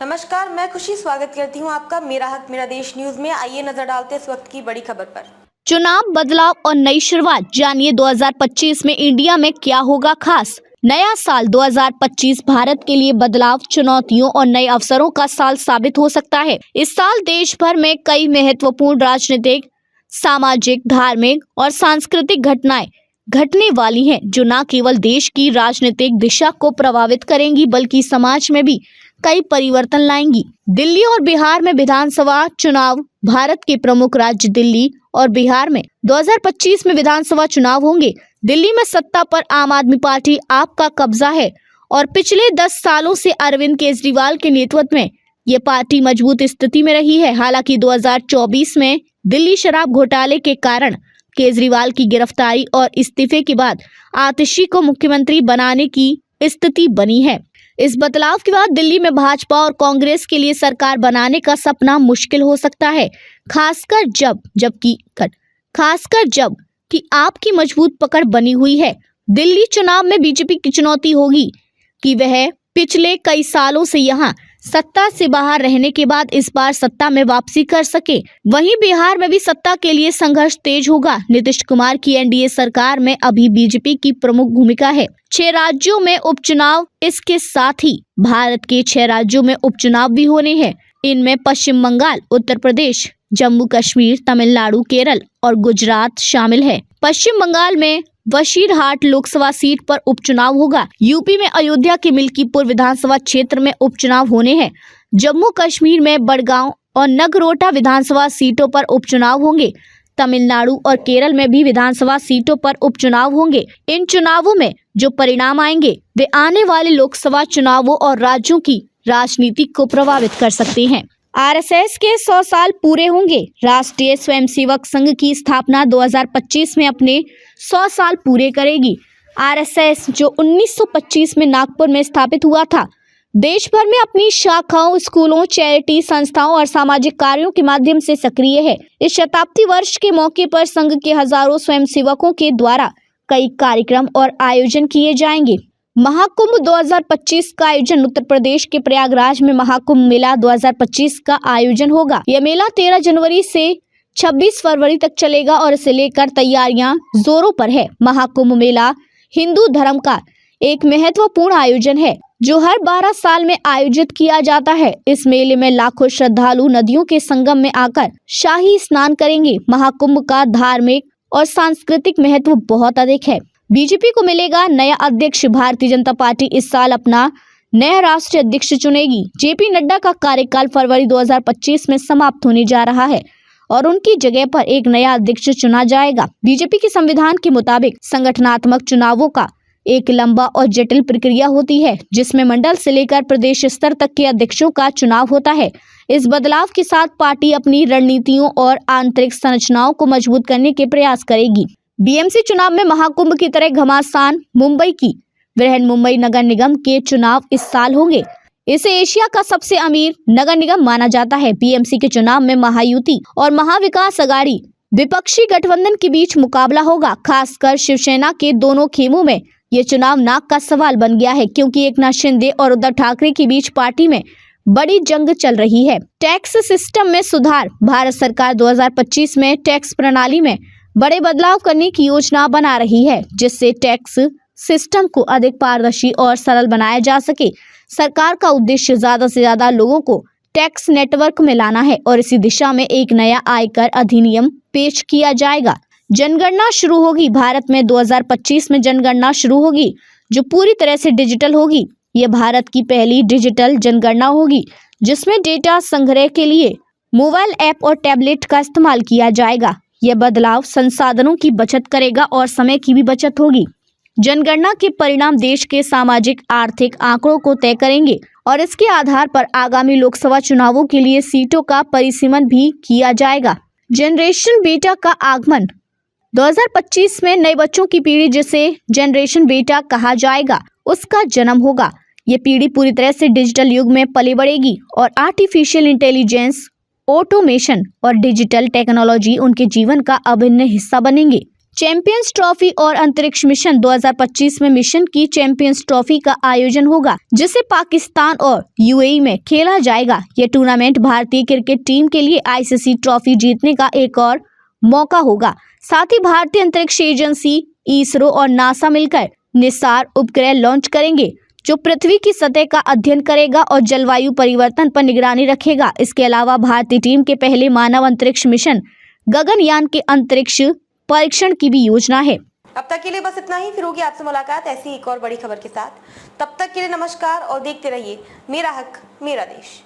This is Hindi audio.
नमस्कार, मैं खुशी स्वागत करती हूं आपका मेरा हक मेरा देश न्यूज में। आइए नजर डालते हैं इस वक्त की बड़ी खबर पर। चुनाव, बदलाव और नई शुरुआत, जानिए 2025 में इंडिया में क्या होगा खास। नया साल 2025 भारत के लिए बदलाव, चुनौतियों और नए अवसरों का साल साबित हो सकता है। इस साल देश भर में कई महत्वपूर्ण राजनीतिक, सामाजिक, धार्मिक और सांस्कृतिक घटनाएं घटने वाली हैं, जो न केवल देश की राजनीतिक दिशा को प्रभावित करेंगी बल्कि समाज में भी कई परिवर्तन लाएंगी। दिल्ली और बिहार में विधानसभा चुनाव। भारत के प्रमुख राज्य दिल्ली और बिहार में 2025 में विधानसभा चुनाव होंगे। दिल्ली में सत्ता पर आम आदमी पार्टी आप का कब्जा है और पिछले 10 सालों से अरविंद केजरीवाल के नेतृत्व में ये पार्टी मजबूत स्थिति में रही है। हालांकि 2024 में दिल्ली शराब घोटाले के कारण केजरीवाल की गिरफ्तारी और इस्तीफे के बाद आतिशी को मुख्यमंत्री बनाने की स्थिति बनी है। इस बदलाव के बाद दिल्ली में भाजपा और कांग्रेस के लिए सरकार बनाने का सपना मुश्किल हो सकता है, खासकर जब कि आपकी मजबूत पकड़ बनी हुई है। दिल्ली चुनाव में बीजेपी की चुनौती होगी कि वह पिछले कई सालों से यहां सत्ता से बाहर रहने के बाद इस बार सत्ता में वापसी कर सके। वहीं बिहार में भी सत्ता के लिए संघर्ष तेज होगा। नीतीश कुमार की एनडीए सरकार में अभी बीजेपी की प्रमुख भूमिका है। 6 राज्यों में उपचुनाव, इसके साथ ही भारत के 6 राज्यों में उपचुनाव भी होने हैं। इनमें पश्चिम बंगाल, उत्तर प्रदेश, जम्मू कश्मीर, तमिलनाडु, केरल और गुजरात शामिल है। पश्चिम बंगाल में बशीरहाट लोकसभा सीट पर उपचुनाव होगा। यूपी में अयोध्या के मिल्कीपुर विधानसभा क्षेत्र में उपचुनाव होने हैं। जम्मू कश्मीर में बड़गांव और नगरोटा विधानसभा सीटों पर उपचुनाव होंगे। तमिलनाडु और केरल में भी विधानसभा सीटों पर उपचुनाव होंगे। इन चुनावों में जो परिणाम आएंगे वे आने वाले लोकसभा चुनावों और राज्यों की राजनीति को प्रभावित कर सकते हैं। आरएसएस के 100 साल पूरे होंगे। राष्ट्रीय स्वयंसेवक संघ की स्थापना 2025 में अपने 100 साल पूरे करेगी। आरएसएस जो 1925 में नागपुर में स्थापित हुआ था, देश भर में अपनी शाखाओं, स्कूलों, चैरिटी संस्थाओं और सामाजिक कार्यों के माध्यम से सक्रिय है। इस शताब्दी वर्ष के मौके पर संघ के हजारों स्वयंसेवकों के द्वारा कई कार्यक्रम और आयोजन किए जाएंगे। महाकुंभ 2025 का आयोजन उत्तर प्रदेश के प्रयागराज में महाकुंभ मेला 2025 का आयोजन होगा। यह मेला 13 जनवरी से 26 फरवरी तक चलेगा और इसे लेकर तैयारियां जोरों पर है। महाकुंभ मेला हिंदू धर्म का एक महत्वपूर्ण आयोजन है जो हर 12 साल में आयोजित किया जाता है। इस मेले में लाखों श्रद्धालु नदियों के संगम में आकर शाही स्नान करेंगे। महाकुंभ का धार्मिक और सांस्कृतिक महत्व बहुत अधिक है। बीजेपी को मिलेगा नया अध्यक्ष। भारतीय जनता पार्टी इस साल अपना नया राष्ट्रीय अध्यक्ष चुनेगी। जेपी नड्डा का कार्यकाल फरवरी 2025 में समाप्त होने जा रहा है और उनकी जगह पर एक नया अध्यक्ष चुना जाएगा। बीजेपी के संविधान के मुताबिक संगठनात्मक चुनावों का एक लंबा और जटिल प्रक्रिया होती है, जिसमें मंडल से लेकर प्रदेश स्तर तक के अध्यक्षों का चुनाव होता है। इस बदलाव के साथ पार्टी अपनी रणनीतियों और आंतरिक संरचनाओं को मजबूत करने के प्रयास करेगी। बीएमसी चुनाव में महाकुंभ की तरह घमासान मुंबई की बृहन मुंबई नगर निगम के चुनाव इस साल होंगे। इसे एशिया का सबसे अमीर नगर निगम माना जाता है। बीएमसी के चुनाव में महायुति और महाविकास अघाड़ी विपक्षी गठबंधन के बीच मुकाबला होगा। खासकर शिवसेना के दोनों खेमों में ये चुनाव नाक का सवाल बन गया है, क्योंकि एकनाथ शिंदे और उद्धव ठाकरे के बीच पार्टी में बड़ी जंग चल रही है। टैक्स सिस्टम में सुधार। भारत सरकार 2025 में टैक्स प्रणाली में बड़े बदलाव करने की योजना बना रही है, जिससे टैक्स सिस्टम को अधिक पारदर्शी और सरल बनाया जा सके। सरकार का उद्देश्य ज्यादा से ज्यादा लोगों को टैक्स नेटवर्क में लाना है और इसी दिशा में एक नया आयकर अधिनियम पेश किया जाएगा। जनगणना शुरू होगी। भारत में 2025 में जनगणना शुरू होगी, जो पूरी तरह से डिजिटल होगी। यह भारत की पहली डिजिटल जनगणना होगी, जिसमें डेटा संग्रह के लिए मोबाइल ऐप और टैबलेट का इस्तेमाल किया जाएगा। यह बदलाव संसाधनों की बचत करेगा और समय की भी बचत होगी। जनगणना के परिणाम देश के सामाजिक आर्थिक आंकड़ों को तय करेंगे और इसके आधार पर आगामी लोकसभा चुनावों के लिए सीटों का परिसीमन भी किया जाएगा। जनरेशन बीटा का आगमन। 2025 में नए बच्चों की पीढ़ी, जिसे जनरेशन बीटा कहा जाएगा, उसका जन्म होगा। ये पीढ़ी पूरी तरह से डिजिटल युग में पली बढ़ेगी और आर्टिफिशियल इंटेलिजेंस, ऑटोमेशन और डिजिटल टेक्नोलॉजी उनके जीवन का अभिन्न हिस्सा बनेंगे। चैंपियंस ट्रॉफी और अंतरिक्ष मिशन 2025 में मिशन की चैंपियंस ट्रॉफी का आयोजन होगा, जिसे पाकिस्तान और यूएई में खेला जाएगा। यह टूर्नामेंट भारतीय क्रिकेट टीम के लिए आईसीसी ट्रॉफी जीतने का एक और मौका होगा। साथ ही भारतीय अंतरिक्ष एजेंसी इसरो और नासा मिलकर निसार उपग्रह लॉन्च करेंगे, जो पृथ्वी की सतह का अध्ययन करेगा और जलवायु परिवर्तन पर निगरानी रखेगा। इसके अलावा भारतीय टीम के पहले मानव अंतरिक्ष मिशन गगनयान के अंतरिक्ष परीक्षण की भी योजना है। अब तक के लिए बस इतना ही। फिर होगी आपसे मुलाकात ऐसी एक और बड़ी खबर के साथ। तब तक के लिए नमस्कार और देखते रहिए मेरा हक मेरा देश।